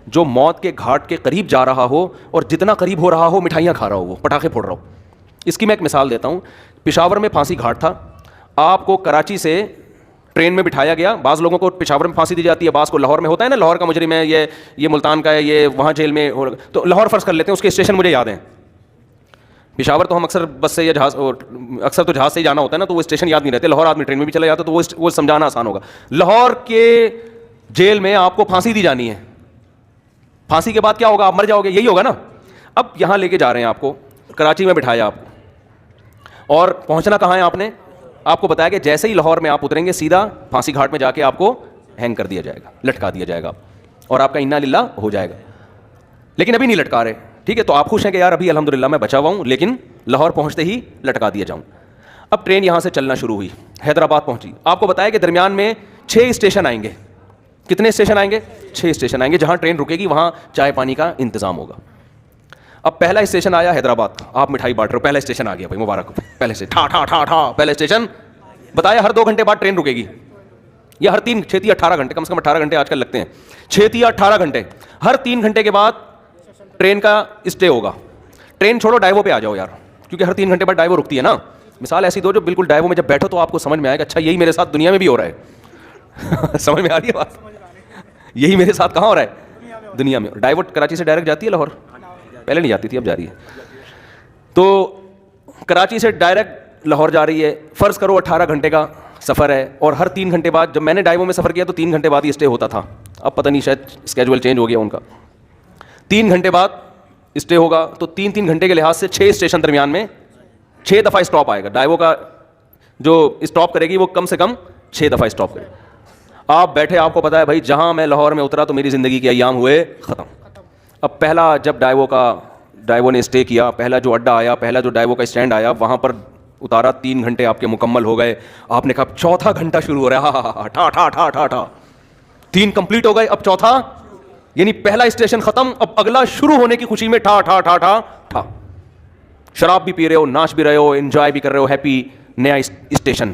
جو موت کے گھاٹ کے قریب جا رہا ہو اور جتنا قریب ہو رہا ہو مٹھائیاں کھا رہا ہو, وہ پٹاخے پھوڑ رہا ہو. اس کی میں ایک مثال دیتا ہوں. پشاور میں پھانسی گھاٹ تھا, آپ کو کراچی سے ٹرین میں بٹھایا گیا. بعض لوگوں کو پشاور میں پھانسی دی جاتی ہے, بعض کو لاہور میں ہوتا ہے نا, لاہور کا مجرم ہے, یہ ملتان کا ہے, یہ وہاں جیل میں, تو لاہور فرض کر لیتے ہیں, اس کے اسٹیشن مجھے یاد ہیں. پشاور تو ہم اکثر بس سے یا جہاز, اکثر تو جہاز سے ہی جانا ہوتا ہے نا, تو وہ اسٹیشن یاد نہیں رہتے. لاہور آدمی ٹرین میں بھی چلا جاتا تو وہ سمجھانا آسان ہوگا. لاہور کے جیل میں آپ کو پھانسی دی جانی ہے. پھانسی کے بعد کیا ہوگا, آپ مر جاؤ گے, یہی ہوگا نا. اب یہاں لے کے جا رہے ہیں آپ کو, کراچی میں بٹھایا آپ کو, اور پہنچنا کہاں ہے آپ نے, آپ کو بتایا کہ جیسے ہی لاہور میں آپ اتریں گے سیدھا پھانسی گھاٹ میں جا کے آپ کو ہینگ کر دیا جائے گا, لٹکا دیا جائے گا, اور آپ کا انا للہ ہو جائے گا. لیکن ابھی نہیں لٹکا رہے, ٹھیک ہے, تو آپ خوش ہیں کہ یار ابھی الحمدللہ میں بچا ہوا ہوں, لیکن لاہور پہنچتے ہی لٹکا دیا جاؤں. اب ٹرین یہاں سے چلنا شروع ہوئی, حیدرآباد پہنچی. آپ کو بتایا کہ درمیان میں 6 اسٹیشن آئیں گے. کتنے اسٹیشن آئیں گے؟ 6 اسٹیشن آئیں گے. جہاں ٹرین رکے گی وہاں چائے پانی کا انتظام ہوگا. اب پہلا اسٹیشن آیا حیدرآباد کا, آپ مٹھائی بانٹ رہے ہو, پہلا اسٹیشن آ گیا بھائی, مبارک ہو. پہلے سے ٹھا ٹھا ٹھا ٹھا پہلا اسٹیشن بتایا, ہر 2 گھنٹے بعد ٹرین رکے گی, یا ہر 6 یا 18 گھنٹے, کم سے کم 18 گھنٹے آج کل لگتے ہیں, 6 یا 18 گھنٹے, ہر 3 گھنٹے کے بعد ٹرین کا اسٹے ہوگا. ٹرین چھوڑو, ڈائیو پہ آ جاؤ یار, کیونکہ ہر 3 گھنٹے بعد ڈائیو رکتی ہے نا. مثال ایسی دو جو بالکل ڈائیو میں جب بیٹھو تو آپ کو سمجھ میں آئے گا اچھا یہی میرے ساتھ دنیا میں بھی ہو رہا ہے. سمجھ میں آ رہی ہے بات, یہی میرے ساتھ کہاں ہو رہا ہے, دنیا میں. ڈائیو کراچی سے ڈائریکٹ جاتی ہے لاہور, پہلے نہیں جاتی تھی, اب جا رہی ہے. تو کراچی سے ڈائریکٹ لاہور جا رہی ہے, فرض کرو 18 گھنٹے کا سفر ہے, اور ہر 3 گھنٹے بعد, جب میں نے ڈائیو میں سفر کیا تو 3 گھنٹے بعد ہی اسٹے ہوتا تھا, اب پتہ نہیں شاید اسکیجول چینج ہو گیا ان کا. 3 گھنٹے بعد اسٹے ہوگا, تو 3 گھنٹے کے لحاظ سے 6 اسٹیشن درمیان میں 6 دفعہ اسٹاپ آئے گا. ڈائیو کا جو اسٹاپ کرے گی وہ کم سے کم 6 دفعہ اسٹاپ کرے. آپ بیٹھے, آپ کو پتا ہے بھائی جہاں میں لاہور میں اترا تو میری زندگی کے ایام ہوئے ختم. اب پہلا جب ڈائیو نے اسٹے کیا, پہلا جو اڈا آیا, پہلا جو ڈائیو کا اسٹینڈ آیا, وہاں پر اتارا, 3 گھنٹے آپ کے مکمل ہو گئے. آپ نے کہا 4تھا گھنٹہ شروع ہو رہا ہے, ٹھا ٹھا ٹھا ٹھا ٹھا, 3 کمپلیٹ ہو گئے, اب 4تھا, یعنی پہلا اسٹیشن ختم, اب اگلا شروع ہونے کی خوشی میں ٹھا ٹھا ٹھا ٹھا ٹھا. شراب بھی پی رہے ہو, ناچ بھی رہے ہو, انجوائے بھی کر رہے ہو. ہیپی نیا اسٹیشن,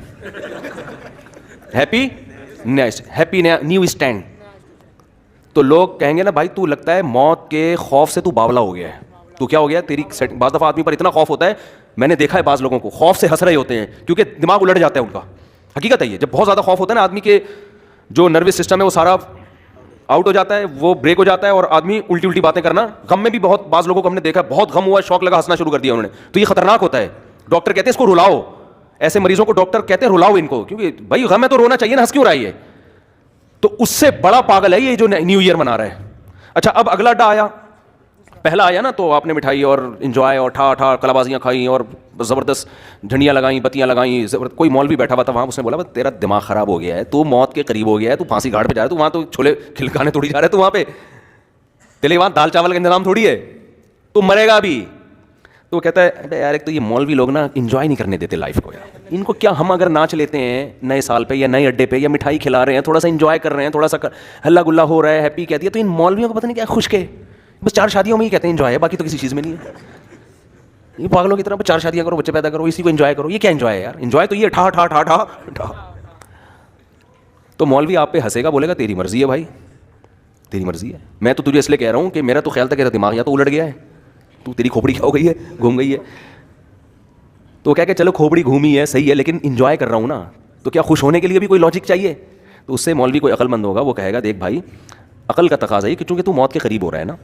ہیپی نیا نیو اسٹینڈ. تو لوگ کہیں گے نا بھائی تو لگتا ہے موت کے خوف سے تو باولا ہو گیا ہے, تو کیا ہو گیا تیری. بعض دفعہ آدمی پر اتنا خوف ہوتا ہے, میں نے دیکھا ہے بعض لوگوں کو خوف سے ہنس رہے ہوتے ہیں کیونکہ دماغ الٹ جاتا ہے ان کا. حقیقت ہے یہ, جب بہت زیادہ خوف ہوتا ہے نا آدمی کے جو نروس سسٹم ہے وہ سارا آؤٹ ہو جاتا ہے, وہ بریک ہو جاتا ہے, اور آدمی الٹی باتیں کرنا. غم میں بھی بہت بعض لوگوں کو ہم نے دیکھا, بہت غم ہوا, شوق لگا, ہنسنا شروع کر دیا انہوں نے, تو یہ خطرناک ہوتا ہے. ڈاکٹر کہتے ہیں اس کو رلاؤ, ایسے مریضوں کو ڈاکٹر کہتے ہیں رلاؤ ان کو, کیونکہ بھائی غم ہے تو رونا چاہیے نا, ہنس کیوں رہا ہے. تو اس سے بڑا پاگل ہے یہ جو نیو ایئر منا رہا ہے. اچھا اب اگلا ڈا آیا, پہلا آیا نا, تو آپ نے مٹھائی اور انجوائے اور ٹھا ٹھا کلابازیاں کھائیں اور زبردست جھنڈیاں لگائیں, بتیاں لگائیں. کوئی مولوی بیٹھا ہوا تھا وہاں, اس نے بولا تیرا دماغ خراب ہو گیا ہے, تو موت کے قریب ہو گیا ہے, تو پھانسی گھاٹ پہ جا رہا ہے, تو وہاں تو چھولے کھلکانے تھوڑی جا رہے, تو وہاں پہ تیرے وہاں دال چاول کا انتظام تھوڑی ہے, تو مرے گا بھی. تو وہ کہتا ہے یار ایک تو یہ مولوی لوگ نا انجوائے نہیں کرنے دیتے لائف کو یار, ان کو کیا, ہم اگر ناچ لیتے ہیں نئے سال پہ یا نئے اڈے پہ, یا مٹھائی کھلا رہے ہیں, تھوڑا سا انجوائے کر رہے ہیں, تھوڑا سا ہلا گلا ہو رہا ہے, ہیپی کہتی ہے, تو ان مولویوں کو پتہ نہیں کیا خوش کے بس 4 شادیوں میں ہی کہتے ہیں انجوائے ہے, باقی تو کسی چیز میں نہیں ہے. یہ پاگلوں کی طرح 4 شادیاں کرو, بچے پیدا کرو, اسی کو انجوائے کرو. یہ کیا انجوائے ہے یار, انجوائے تو یہ ٹھا ٹھا ٹھا ٹھا ٹھا. تو مولوی آپ پہ ہنسے گا, بولے گا تیری مرضی ہے بھائی, تیری مرضی ہے. میں تو تجھے اس لیے کہہ رہا ہوں کہ میرا تو خیال تھا کہ دماغ یا تو الٹ گیا ہے, تو تیری کھوپڑی کیا ہو گئی ہے, گھوم گئی ہے. تو کہہ کہ چلو کھوپڑی گھومی ہے صحیح ہے, لیکن انجوائے کر رہا ہوں نا, تو کیا خوش ہونے کے لیے بھی کوئی لاجک چاہیے. تو اس سے مولوی کوئی عقل مند ہوگا, وہ کہے گا دیکھ بھائی عقل کا تقاضا ہے کہ چونکہ تو موت کے قریب ہو رہا ہے نا,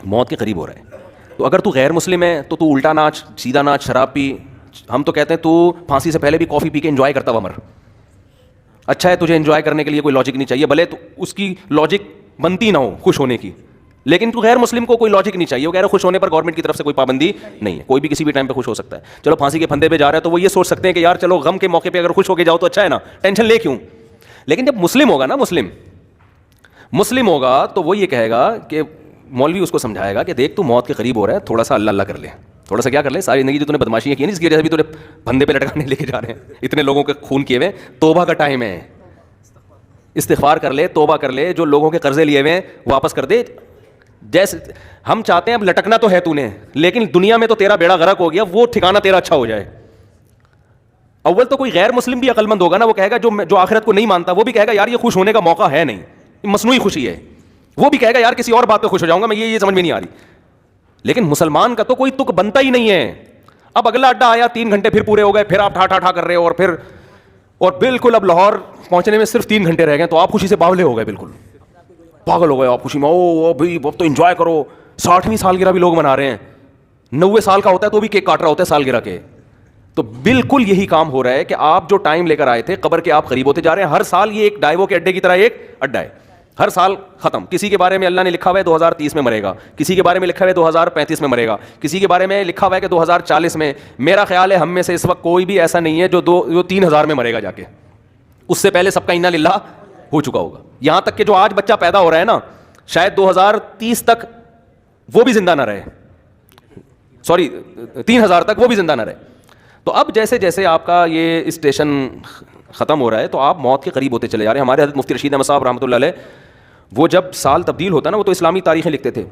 موت کے قریب ہو رہا ہے, تو اگر تو غیر مسلم ہے تو تو الٹا ناچ, سیدھا ناچ, شراب پی. ہم تو کہتے ہیں تو پھانسی سے پہلے بھی کافی پی کے انجوائے کرتا ہوا مر. اچھا ہے, تجھے انجوائے کرنے کے لیے کوئی لاجک نہیں چاہیے, بھلے تو اس کی لاجک بنتی نہ ہو خوش ہونے کی, لیکن تو غیر مسلم کو کوئی لاجک نہیں چاہیے. وہ کہہ رہے خوش ہونے پر گورنمنٹ کی طرف سے کوئی پابندی نہیں ہے, کوئی بھی کسی بھی ٹائم پہ خوش ہو سکتا ہے. چلو پھانسی کے پھندے پہ جا رہا ہے تو وہ یہ سوچ سکتے ہیں کہ یار چلو غم کے موقع پہ اگر خوش ہو کے جاؤ تو اچھا ہے نا, ٹینشن لے کیوں. لیکن جب مسلم ہوگا نا, مسلم ہوگا تو وہ یہ کہے گا کہ مولوی اس کو سمجھائے گا کہ دیکھ تو موت کے قریب ہو رہا ہے, تھوڑا سا اللہ اللہ کر لے, تھوڑا سا کیا کر لے, ساری زندگی جو تو نے بدماشیاں کی نا, اس کی وجہ سے بھی تو پھندے پہ لٹکانے لے کے جا رہے ہیں, اتنے لوگوں کے خون کیے ہوئے, توبہ کا ٹائم ہے, استغفار کر لے, توبہ کر لے, جو لوگوں کے قرضے لیے ہوئے واپس کر دے. جیسے ہم چاہتے ہیں اب لٹکنا تو ہے تو نے, لیکن دنیا میں تو تیرا بیڑا غرق ہو گیا, وہ ٹھکانا تیرا اچھا ہو جائے. اول تو کوئی غیر مسلم بھی عقل مند ہوگا نا, وہ کہے گا جو آخرت کو نہیں مانتا, وہ بھی کہے گا یار یہ خوش ہونے کا موقع ہے نہیں, یہ مصنوعی خوشی ہے. وہ بھی کہے گا یار کسی اور بات پہ خوش ہو جاؤں گا میں, یہ سمجھ میں نہیں آ رہی. لیکن مسلمان کا تو کوئی تک بنتا ہی نہیں ہے. اب اگلا اڈا آیا 3 گھنٹے پھر پورے ہو گئے, پھر آپ ٹھا ٹھا ٹھا کر رہے ہو, اور بالکل اب لاہور پہنچنے میں صرف 3 گھنٹے رہ گئے, تو آپ خوشی سے باولے ہو گئے, بالکل پاگل ہو گئے آپ خوشی میں. او بھائی اب تو انجوائے کرو, 60ویں سالگرہ بھی لوگ منا رہے ہیں, 90 سال کا ہوتا ہے تو بھی کیک کاٹ رہا ہوتا ہے سالگرہ کے. تو بالکل یہی کام ہو رہا ہے کہ آپ جو ٹائم لے کر آئے تھے قبر کے آپ قریب ہوتے جا رہے ہیں. ہر سال یہ ایک ڈائیو کے اڈے کی طرح ایک اڈا ہے, ہر سال ختم. کسی کے بارے میں اللہ نے لکھا ہوا ہے 2030 میں مرے گا, کسی کے بارے میں لکھا ہوا ہے 2035 میں مرے گا, کسی کے بارے میں لکھا ہوا ہے کہ 2040 میں. میرا خیال ہے ہم میں سے اس وقت کوئی بھی ایسا نہیں ہے جو 3000 میں مرے گا جا کے, اس سے پہلے سب کا انا للہ ہو چکا ہوگا. یہاں تک کہ جو آج بچہ پیدا ہو رہا ہے نا, شاید 2030 تک وہ بھی زندہ نہ رہے, 3000 تک وہ بھی زندہ نہ رہے. تو اب جیسے جیسے آپ کا یہ اسٹیشن ختم ہو رہا ہے تو آپ موت کے قریب ہوتے چلے جا رہے ہیں. ہمارے حضرت مفتی رشید احمد صاحب رحمۃ اللہ علیہ, وہ جب سال تبدیل ہوتا نا, وہ تو اسلامی تاریخیں لکھتے تھے,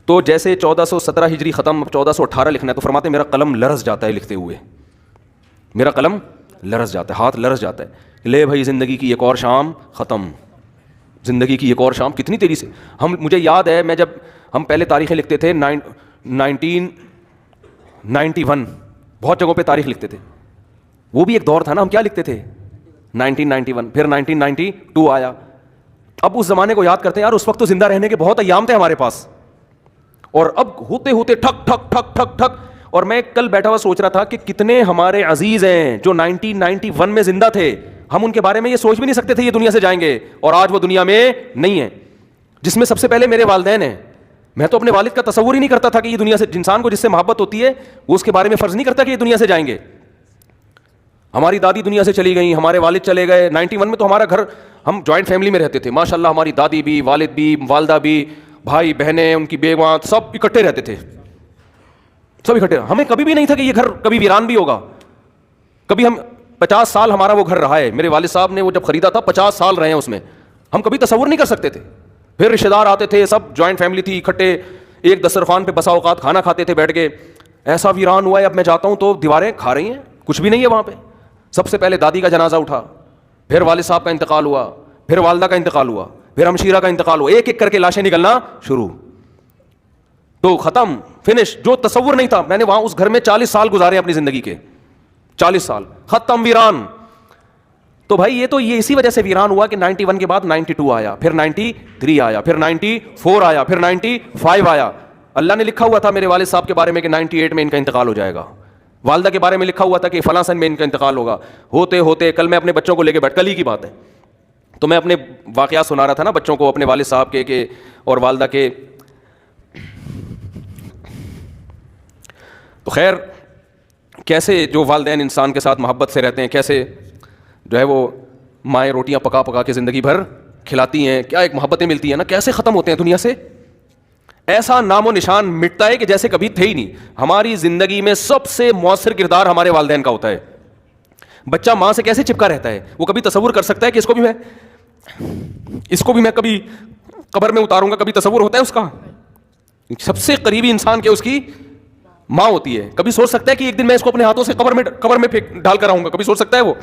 تو جیسے 1417 ہجری ختم, 1418 لکھنا ہے, تو فرماتے میرا قلم لرز جاتا ہے لکھتے ہوئے, میرا قلم لرز جاتا ہے, ہاتھ لرز جاتا ہے. لے بھائی زندگی کی ایک اور شام ختم, زندگی کی ایک اور شام. کتنی تیزی سے مجھے یاد ہے, میں جب ہم پہلے تاریخیں لکھتے تھے 1991, بہت جگہوں پہ تاریخ لکھتے تھے, وہ بھی ایک دور تھا نا. ہم کیا لکھتے تھے 1991, پھر 1992 آیا. اب اس زمانے کو یاد کرتے ہیں یار, اس وقت تو زندہ رہنے کے بہت ایام تھے ہمارے پاس, اور اب ہوتے ہوتے ٹھک ٹھک ٹھک ٹھک ٹھک. اور میں کل بیٹھا ہوا سوچ رہا تھا کہ کتنے ہمارے عزیز ہیں جو 1991 میں زندہ تھے, ہم ان کے بارے میں یہ سوچ بھی نہیں سکتے تھے یہ دنیا سے جائیں گے, اور آج وہ دنیا میں نہیں ہیں. جس میں سب سے پہلے میرے والدین ہیں. میں تو اپنے والد کا تصور ہی نہیں کرتا تھا کہ یہ دنیا سے, انسان کو جس سے محبت ہوتی ہے وہ اس کے بارے میں فرض نہیں کرتا کہ یہ دنیا سے جائیں گے. ہماری دادی دنیا سے چلی گئیں, ہمارے والد چلے گئے. 91 میں تو ہمارا گھر, ہم جوائنٹ فیملی میں رہتے تھے ماشاء اللہ, ہماری دادی بھی, والد بھی, والدہ بھی, بھائی بہنیں, ان کی بیواں, سب اکٹھے رہتے تھے, سب اکٹھے. ہمیں کبھی بھی نہیں تھا کہ یہ گھر کبھی ویران بھی ہوگا. کبھی ہم 50 سال ہمارا وہ گھر رہا ہے, میرے والد صاحب نے وہ جب خریدا تھا 50 سال رہے ہیں اس میں, ہم کبھی تصور نہیں کر سکتے تھے. پھر رشتے دار آتے تھے, سب جوائنٹ فیملی تھی, اکٹھے ایک دسترخوان پہ بسا اوقات کھانا کھاتے تھے بیٹھ کے. ایسا ویران ہوا ہے, اب میں جاتا ہوں تو دیواریں کھا رہی ہیں, کچھ بھی نہیں ہے وہاں پہ. سب سے پہلے دادی کا جنازہ اٹھا, پھر والد صاحب کا انتقال ہوا, پھر والدہ کا انتقال ہوا, پھر ہمشیرہ کا انتقال ہوا, ایک ایک کر کے لاشیں نکلنا شروع. تو ختم, فنش. جو تصور نہیں تھا, میں نے وہاں اس گھر میں 40 سال گزارے اپنی زندگی کے, 40 سال, ختم, ویران. تو بھائی یہ اسی وجہ سے ویران ہوا کہ 91 کے بعد 92 آیا, پھر 93 آیا, پھر 94 آیا, پھر 95 آیا. اللہ نے لکھا ہوا تھا میرے والد صاحب کے بارے میں کہ 98 میں ان کا انتقال ہو جائے گا. والدہ کے بارے میں لکھا ہوا تھا کہ فلاں سن میں ان کا انتقال ہوگا. ہوتے ہوتے کل میں اپنے بچوں کو لے کے کل ہی کی بات ہے, تو میں اپنے واقعات سنا رہا تھا نا بچوں کو, اپنے والد صاحب کے اور والدہ کے. تو خیر, کیسے جو والدین انسان کے ساتھ محبت سے رہتے ہیں, کیسے جو ہے وہ مائیں روٹیاں پکا پکا کے زندگی بھر کھلاتی ہیں, کیا ایک محبتیں ملتی ہیں نا, کیسے ختم ہوتے ہیں دنیا سے. ایسا نام و نشان مٹتا ہے کہ جیسے کبھی تھے ہی نہیں. ہماری زندگی میں سب سے مؤثر کردار ہمارے والدین کا ہوتا ہے. بچہ ماں سے کیسے چپکا رہتا ہے, وہ کبھی تصور کر سکتا ہے کہ اس کو بھی میں کبھی قبر میں اتاروں گا, کبھی تصور ہوتا ہے اس کا. سب سے قریبی انسان کے اس کی ماں ہوتی ہے. کبھی سوچ سکتا ہے کہ ایک دن میں اس کو اپنے ہاتھوں سے قبر میں ڈال کر آؤں گا, کبھی سوچ سکتا ہے وہ.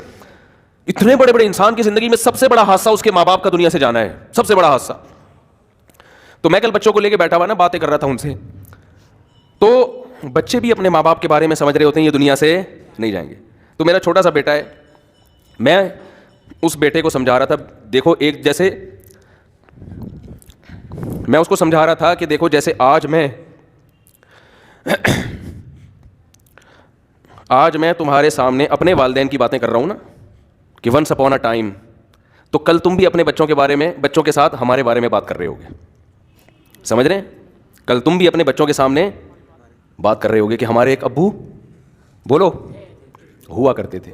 اتنے بڑے بڑے انسان کی زندگی میں سب سے بڑا حادثہ اس کے ماں باپ کا دنیا سے جانا ہے, سب سے بڑا حادثہ. تو میں کل بچوں کو لے کے بیٹھا ہوا نا, باتیں کر رہا تھا ان سے, تو بچے بھی اپنے ماں باپ کے بارے میں سمجھ رہے ہوتے ہیں یہ دنیا سے نہیں جائیں گے. تو میرا چھوٹا سا بیٹا ہے, میں اس بیٹے کو سمجھا رہا تھا, دیکھو ایک جیسے میں اس کو سمجھا رہا تھا کہ دیکھو جیسے آج میں تمہارے سامنے اپنے والدین کی باتیں کر رہا ہوں نا کہ ونس اپون اے ٹائم, تو کل تم بھی اپنے بچوں کے بارے میں, بچوں کے ساتھ ہمارے بارے میں بات کر رہے ہوگے. سمجھ رہے ہیں, کل تم بھی اپنے بچوں کے سامنے بات کر رہے ہوگے کہ ہمارے ایک ابو بولو ہوا کرتے تھے,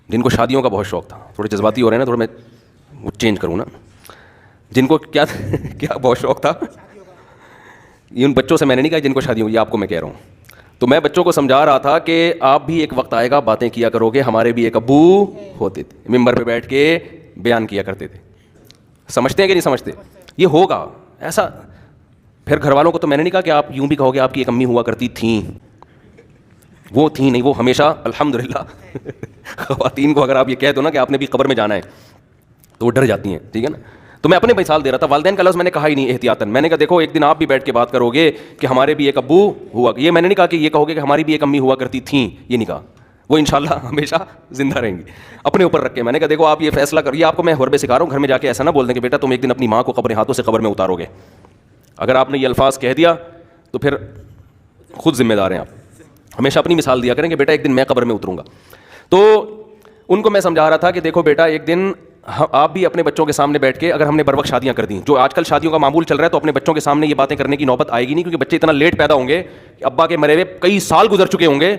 جن کو شادیوں کا بہت شوق تھا. تھوڑے جذباتی ہو رہے ہیں نا, تھوڑا میں وہ چینج کروں نا. جن کو کیا بہت شوق تھا, یہ ان بچوں سے میں نے نہیں کہا جن کو شادیوں, یہ آپ کو میں کہہ رہا ہوں. تو میں بچوں کو سمجھا رہا تھا کہ آپ بھی ایک وقت آئے گا باتیں کیا کرو گے, ہمارے بھی ایک ابو ہوتے تھے, ممبر پہ بیٹھ کے بیان کیا کرتے تھے. سمجھتے ہیں کہ نہیں سمجھتے, یہ ہوگا ایسا. پھر گھر والوں کو تو میں نے نہیں کہا کہ آپ یوں بھی کہو گے آپ کی ایک امی ہوا کرتی تھیں, وہ تھیں نہیں, وہ ہمیشہ الحمدللہ. خواتین کو اگر آپ یہ کہہ دو نا کہ آپ نے بھی قبر میں جانا ہے تو وہ ڈر جاتی ہیں, ٹھیک ہے نا. تو میں اپنے مثال دے رہا تھا, والدین کا لفظ میں نے کہا ہی نہیں احتیاطاً. میں نے کہا دیکھو ایک دن آپ بھی بیٹھ کے بات کرو گے کہ ہمارے بھی ایک ابو ہوا, یہ میں نے نہیں کہا کہ یہ کہو گے کہ ہماری بھی ایک امی ہوا کرتی تھیں, یہ نہیں کہا, وہ انشاءاللہ ہمیشہ زندہ رہیں گی. اپنے اوپر رکھ کے میں نے کہا دیکھو آپ یہ فیصلہ کریے, آپ کو میں حربے سکھا رہا ہوں, گھر میں جا کے ایسا نہ بول دیں کہ بیٹا تم ایک دن اپنی ماں کو اپنے ہاتھوں سے قبر میں اتارو گے. اگر آپ نے یہ الفاظ کہہ دیا تو پھر خود ذمہ دار ہیں آپ. ہمیشہ اپنی مثال دیا کریں کہ بیٹا ایک دن میں قبر میں اتروں گا. تو ان کو میں سمجھا رہا تھا کہ دیکھو بیٹا ایک دن آپ بھی اپنے بچوں کے سامنے بیٹھ کے, اگر ہم نے بر وقت شادیاں کر دیں, جو آج کل شادیوں کا معمول چل رہا ہے, تو اپنے بچوں کے سامنے یہ باتیں کرنے کی نوبت آئے گی نہیں, کیونکہ بچے اتنا لیٹ پیدا ہوں گے کہ ابا کے مرے ہوئے کئی سال گزر چکے ہوں گے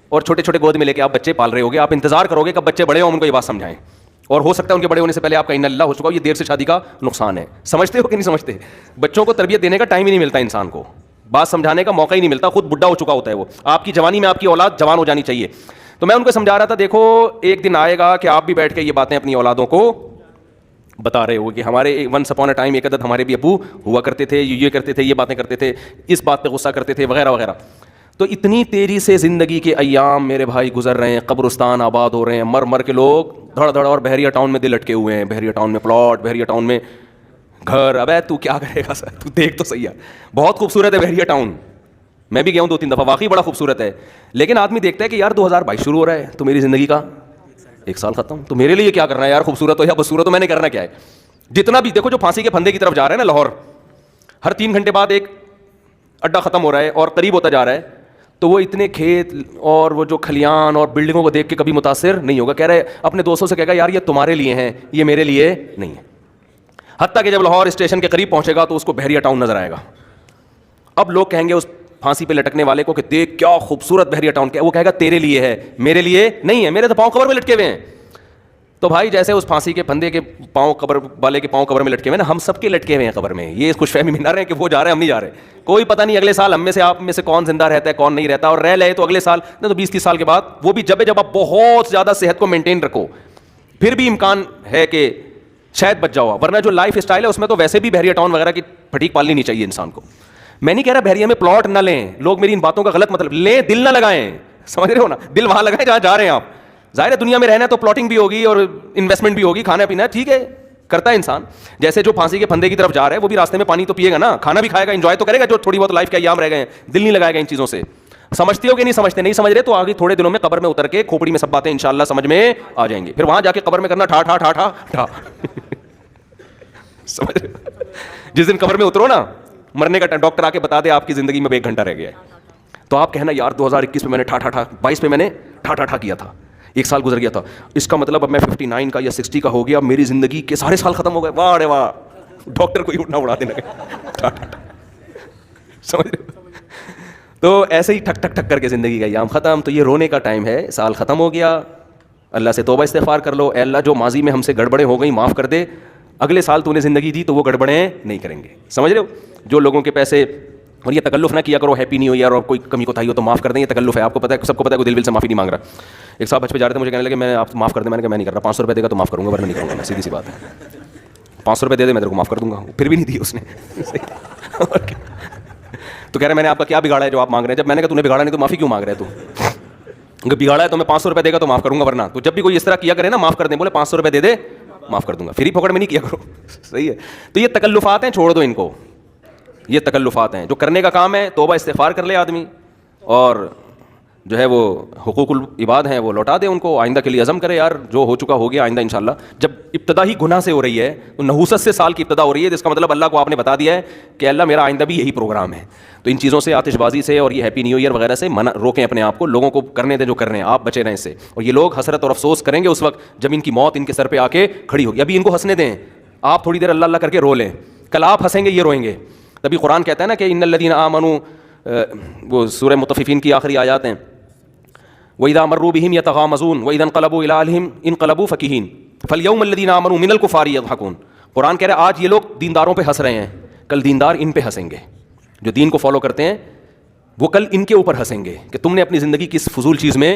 اور چھوٹے چھوٹے گود میں لے کے آپ بچے پال رہے ہوگے. آپ انتظار کرو گے کب بچے بڑے ہوں, ان کو یہ بات سمجھائیں, اور ہو سکتا ہے ان کے بڑے ہونے سے پہلے آپ کا ان اللہ ہو چکا ہو. یہ دیر سے شادی کا نقصان ہے. سمجھتے ہو کہ نہیں سمجھتے؟ بچوں کو تربیت دینے کا ٹائم ہی نہیں ملتا انسان کو, بات سمجھانے کا موقع ہی نہیں ملتا, خود بڈھا ہو چکا ہوتا ہے وہ. آپ کی جوانی میں آپ کی اولاد جوان ہو جانی چاہیے. تو میں ان کو سمجھا رہا تھا دیکھو ایک دن آئے گا کہ آپ بھی بیٹھ کے یہ باتیں اپنی اولادوں کو بتا رہے ہو کہ ہمارے ونس اپون اے ٹائم ایک عدد ہمارے بھی ابو ہوا کرتے تھے, یہ کرتے تھے, یہ باتیں کرتے تھے, اس بات پہ غصہ کرتے تھے, وغیرہ وغیرہ. تو اتنی تیزی سے زندگی کے ایام میرے بھائی گزر رہے ہیں, قبرستان آباد ہو رہے ہیں, مر مر کے لوگ دھڑ دھڑ, اور بحریہ ٹاؤن میں دل لٹکے ہوئے ہیں, بحریہ ٹاؤن میں پلاٹ, بحریہ ٹاؤن میں گھر. ابے تو کیا کرے گا سر, تو دیکھ تو صحیح ہے, بہت خوبصورت ہے بحریہ ٹاؤن, میں بھی گیا ہوں 2-3 دفعہ, واقعی بڑا خوبصورت ہے. لیکن آدمی دیکھتا ہے کہ یار 2022 شروع ہو رہا ہے تو میری زندگی کا 1 سال ختم, تو میرے لیے کیا کرنا ہے یار, خوبصورت ہو یا بدصورت ہو, میں نے کرنا کیا ہے. جتنا بھی دیکھو جو پھانسی کے پھندے کی طرف جا رہا ہے نا لاہور, ہر 3 گھنٹے بعد ایک اڈا ختم ہو رہا ہے اور قریب ہوتا جا رہا ہے, تو وہ اتنے کھیت اور وہ جو کھلیان اور بلڈنگوں کو دیکھ کے کبھی متاثر نہیں ہوگا. کہہ رہے اپنے دوستوں سے کہے گا یار یہ تمہارے لیے ہیں, یہ میرے لیے نہیں ہے. حتیٰ کہ جب لاہور اسٹیشن کے قریب پہنچے گا تو اس کو بحریہ ٹاؤن نظر آئے گا. اب لوگ کہیں گے اس پھانسی پہ لٹکنے والے کو کہ دیکھ کیا خوبصورت بحریہ ٹاؤن, وہ کہے گا تیرے لیے ہے, میرے لیے نہیں ہے, میرے تو پاؤں قبر میں لٹکے ہوئے ہیں. تو بھائی جیسے اس پھانسی کے پھندے کے پاؤں قبر والے کے پاؤں قبر میں لٹکے ہوئے نا, ہم سب کے لٹکے ہوئے ہیں قبر میں. یہ خوش فہمی میں نہ رہے کہ وہ جا رہے ہیں ہم نہیں جا رہے. کوئی پتہ نہیں اگلے سال ہم میں سے آپ میں سے کون زندہ رہتا ہے کون نہیں رہتا, اور رہ لے تو اگلے سال نہ تو 20-30 سال کے بعد, وہ بھی جب آپ بہت زیادہ صحت کو مینٹین رکھو پھر بھی امکان ہے کہ شاید بچ جاؤ, ورنہ جو لائف اسٹائل ہے اس میں تو ویسے بھی بحریہ ٹاؤن وغیرہ کی پھٹیک پالنی نہیں چاہیے انسان کو. میں نہیں کہہ رہا بحریہ میں پلاٹ نہ لیں, لوگ میری ان باتوں کا غلط مطلب لیں, دل نہ لگائیں, سمجھ رہے ہو نا, دل وہاں لگائیں جہاں جا رہے ہیں آپ. ظاہر ہے دنیا میں رہنا ہے تو پلاٹنگ بھی ہوگی اور انویسٹمنٹ بھی ہوگی, کھانا پینا ٹھیک ہے کرتا ہے انسان. جیسے جو پھانسی کے پھندے کی طرف جا رہا ہے وہ بھی راستے میں پانی تو پیے گا نا, کھانا بھی کھائے گا, انجوائے تو کرے گا, جو تھوڑی بہت لائف کے ایام رہ گئے ہیں, دل نہیں لگائے گا ان چیزوں سے. سمجھتے ہو کہ نہیں سمجھتے؟ نہیں سمجھ رہے تو آگے تھوڑے دنوں میں قبر میں اتر کے کھوپڑی میں سب باتیں انشاءاللہ سمجھ میں آ جائیں گے. پھر وہاں جا کے قبر میں کرنا ٹھا ٹھا ٹھا ٹھا ٹھا. سمجھ رہے جس دن قبر میں اترو نا, مرنے کا ٹائم, ڈاکٹر آ کے بتا دے آپ کی زندگی میں 1 گھنٹہ رہ گیا ہے, تو آپ کہنا یار 2021 میں نے ٹھا ٹھا ٹھا, 22 میں نے ٹھا ٹھا ٹھا کیا تھا, 1 سال گزر گیا تھا, اس کا مطلب اب میں 59 کا یا 60 کا ہو گیا, اب میری زندگی کے سارے سال ختم ہو گئے. واہ رے واہ, ڈاکٹر کو ہی اٹھنا اڑا دینے لگے. سمجھ رہے ہو؟ تو ایسے ہی ٹھک ٹھک ٹھک کر کے زندگی کا ایام ختم. تو یہ رونے کا ٹائم ہے, سال ختم ہو گیا, اللہ سے توبہ استغفار کر لو, اے اللہ جو ماضی میں ہم سے گڑبڑیں ہو گئیں معاف کر دے, اگلے سال تو نے زندگی دی تو وہ گڑبڑیں نہیں کریں گے. سمجھ رہے ہو؟ جو لوگوں کے پیسے, اور یہ تکلف نہ کیا کرو, ہیپی نیو ایئر, اور کوئی کمی کوتاہی ہو تو معاف کر دیں, یہ تکلف ہے, آپ کو پتہ ہے, سب کو پتہ ہے, کوئی دل سے معافی نہیں مانگ رہا. ایک صاحب حج پہ جا رہے تھے, مجھے کہنے لگے میں آپ معاف کر دیں, میں نے کہا میں نہیں کر رہا, 500 روپے دے گا تو معاف کروں گا ورنہ نہیں کروں گا. میں سیدھی سی بات ہے, 500 روپے دے دے میں تیرے کو معاف کر دوں گا. پھر بھی نہیں دی اس نے. تو کہہ رہے میں نے آپ کا کیا بگاڑا ہے جو آپ مانگ رہے ہیں؟ جب میں نے کہا تو نے بگاڑا نہیں تو معافی کیوں مانگ رہے تو؟ اگر بگاڑا ہے تو میں 500 روپے دے گا تو معاف کروں گا, ورنہ تو جب بھی کوئی اس طرح کیا کرے نا معاف کر دیں, بولے 500 روپے دے دے معاف کر دوں گا, فری پکڑ میں نہیں کیا کرو. صحیح ہے. تو یہ تکلفات ہیں, چھوڑ دو ان کو, یہ تکلفات ہیں. جو کرنے کا کام ہے توبہ استغفار کر لے آدمی, اور جو ہے وہ حقوق العباد ہیں وہ لوٹا دے ان کو, آئندہ کے لیے عزم کرے یار جو ہو چکا ہو گیا, آئندہ انشاءاللہ. جب ابتدا ہی گناہ سے ہو رہی ہے تو نحوست سے سال کی ابتدا ہو رہی ہے, جس کا مطلب اللہ کو آپ نے بتا دیا ہے کہ اللہ میرا آئندہ بھی یہی پروگرام ہے. تو ان چیزوں سے, آتش بازی سے اور یہ ہیپی نیو ایئر وغیرہ سے روکیں اپنے آپ کو, لوگوں کو کرنے دیں جو کر رہے ہیں, آپ بچے رہیں اس سے. اور یہ لوگ حسرت اور افسوس کریں گے اس وقت جب ان کی موت ان کے سر پہ آ کے کھڑی ہوگی. ابھی ان کو ہنسنے دیں, آپ تھوڑی دیر اللہ اللہ کر کے رو لیں, کل آپ ہنسیں گے یہ روئیں گے. تبھی قرآن کہتا ہے نا کہ ان الذین آمنوا, وہ سورہ مطففین کی آخری آیات ہیں, وَإِذَا مَرُّوا بِهِمْ يَتَغَامَزُونَ وَإِذَا انقلبوا إِلَىٰ أَهْلِهِمْ انقلبوا فَكِهِينَ فَالْيَوْمَ الَّذِينَ آمَنُوا مِنَ الْكُفَّارِ يَضْحَكُونَ. قرآن کہہ رہا ہے آج یہ لوگ دینداروں پہ ہنس رہے ہیں, کل دیندار ان پہ ہنسیں گے. جو دین کو فالو کرتے ہیں وہ کل ان کے اوپر ہنسیں گے کہ تم نے اپنی زندگی کس فضول چیز میں